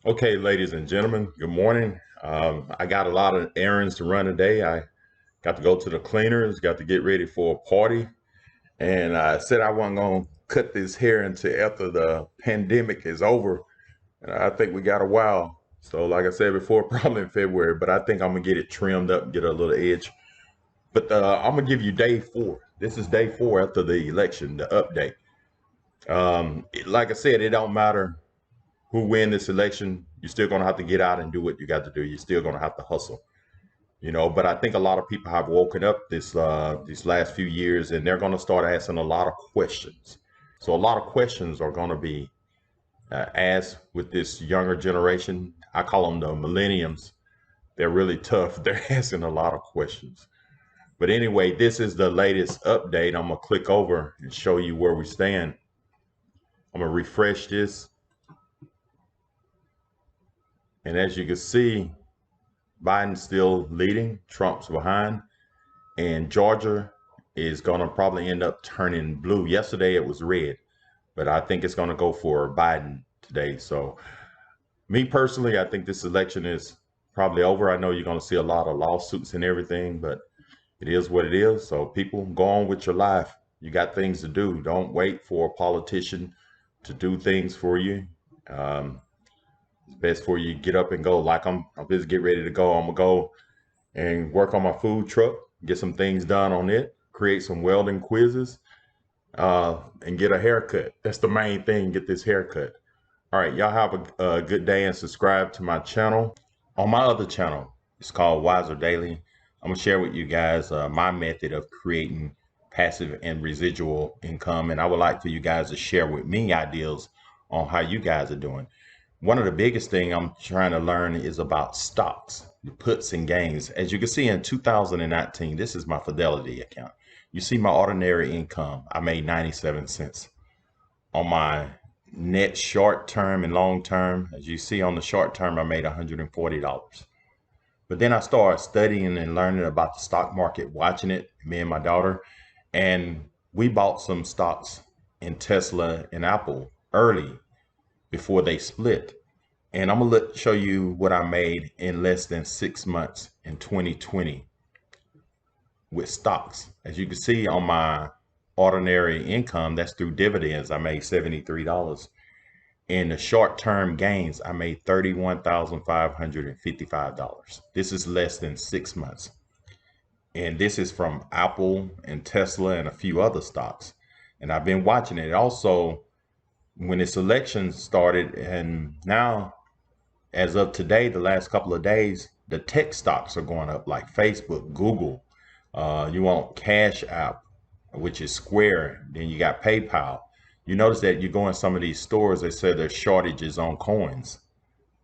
Okay, ladies and gentlemen, good morning. I got a lot of errands to run today. I got to go to the cleaners, got to get ready for a party, and I said I wasn't going to cut this hair until after the pandemic is over. And I think we got a while. So, like I said before, probably in February, but I think I'm going to get it trimmed up, get a little edge. But I'm going to give you day four. This is day four after the election, the update. Like I said, it don't matter who win this election, you're still going to have to get out and do what you got to do. You're still going to have to hustle, But I think a lot of people have woken up these last few years, and they're going to start asking a lot of questions. So a lot of questions are going to be asked with this younger generation. I call them the millenniums. They're really tough. They're asking a lot of questions. But anyway, this is the latest update. I'm gonna click over and show you where we stand. I'm gonna refresh this, and as you can see, Biden's still leading, Trump's behind, and Georgia is going to probably end up turning blue. Yesterday it was red, but I think it's going to go for Biden today. So, me personally, I think this election is probably over. I know you're going to see a lot of lawsuits and everything, but it is what it is. So, people, go on with your life. You got things to do. Don't wait for a politician to do things for you. Um, it's best for you to get up and go. Like I'm just get ready to go. I'm gonna go and work on my food truck, get some things done on it, create some welding quizzes, and get a haircut. That's the main thing, get this haircut. All right, y'all have a good day and subscribe to my channel. On my other channel, it's called Wiser Daily. I'm gonna share with you guys my method of creating passive and residual income, and I would like for you guys to share with me ideas on how you guys are doing. One of the biggest thing I'm trying to learn is about stocks, puts and gains. As you can see in 2019, this is my Fidelity account. You see my ordinary income. I made 97 cents. On my net short term and long term, as you see on the short term, I made $140. But then I started studying and learning about the stock market, watching it, me and my daughter, and we bought some stocks in Tesla and Apple early before they split. And I'm gonna show you what I made in less than 6 months in 2020 with stocks. As you can see on my ordinary income, that's through dividends, I made $73. In the short-term gains, I made $31,555. This is less than 6 months. And this is from Apple and Tesla and a few other stocks. And I've been watching it. Also, when this election started, and now as of today, the last couple of days, the tech stocks are going up like Facebook, Google. You want Cash App, which is Square. Then you got PayPal. You notice that you go in some of these stores, they say there's shortages on coins.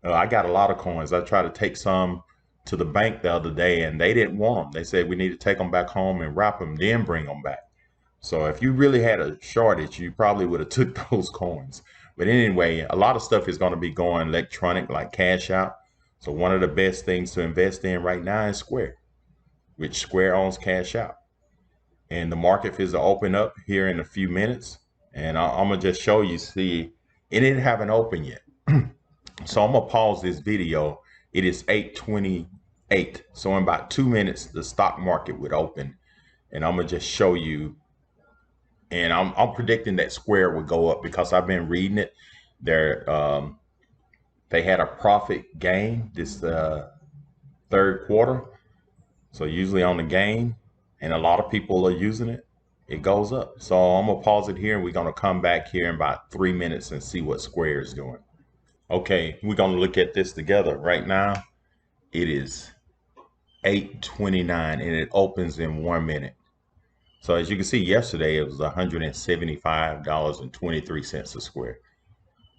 I got a lot of coins. I tried to take some to the bank the other day and they didn't want them. They said we need to take them back home and wrap them, then bring them back. So if you really had a shortage, you probably would have took those coins. But anyway, a lot of stuff is going to be going electronic like Cash Out. So one of the best things to invest in right now is Square, which Square owns Cash Out. And the market is to open up here in a few minutes. And I'm gonna just show you, see, it didn't have an open yet. So I'm gonna pause this video. It is 8:28. So in about 2 minutes, the stock market would open. And I'm gonna just show you, and I'm predicting that Square would go up because I've been reading it. They're they had a profit gain this third quarter. So usually on the gain, and a lot of people are using it, it goes up. So I'm gonna pause it here and we're gonna come back here in about 3 minutes and see what Square is doing. Okay, we're gonna look at this together. Right now, it is 8:29 and it opens in 1 minute. So as you can see, yesterday it was $175.23 a square.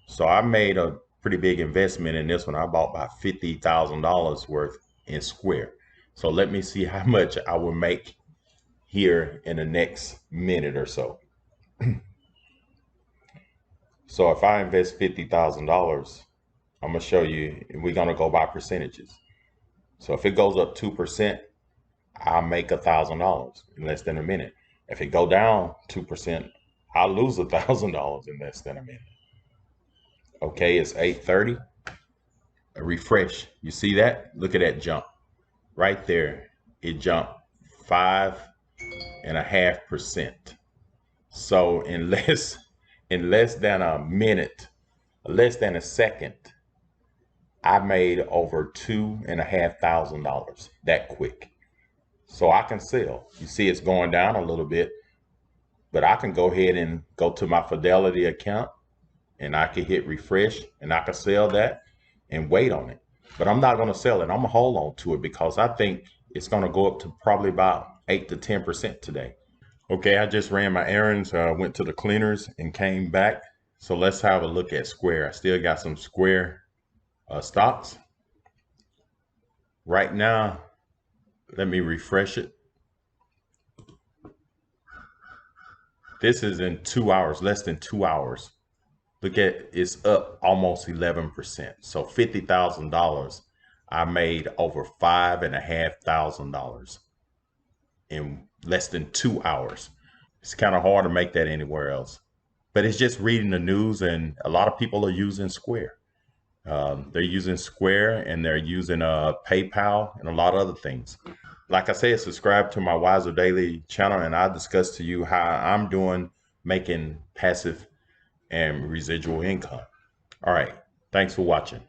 So I made a pretty big investment in this one. I bought about $50,000 worth in Square. So let me see how much I will make here in the next minute or so. So if I invest $50,000, I'm gonna show you, we're gonna go by percentages. So if it goes up 2%, I'll make $1,000 in less than a minute. If it go down 2%, I'll lose $1,000 in less than a minute. Okay, it's 8:30. refresh. You see that? Look at that jump right there. It jumped 5.5%. So in less than a minute, less than a second, I made over $2,500 that quick. So I can sell. You see it's going down a little bit, but I can go ahead and go to my Fidelity account and I can hit refresh and I can sell that and wait on it. But I'm not going to sell it. I'm going to hold on to it because I think it's going to go up to probably about 8 to 10% today. Okay, I just ran my errands, went to the cleaners and came back. So let's have a look at Square. I still got some Square stocks. Right now, let me refresh it. This is in 2 hours, less than 2 hours. Look at it's up almost 11%. So $50,000, I made over $5,500 in less than 2 hours. It's kind of hard to make that anywhere else. But it's just reading the news, and a lot of people are using Square. They're using Square and they're using PayPal and a lot of other things. Like I said, subscribe to my Wiser Daily channel, and I'll discuss to you how I'm doing making passive and residual income. All right. Thanks for watching.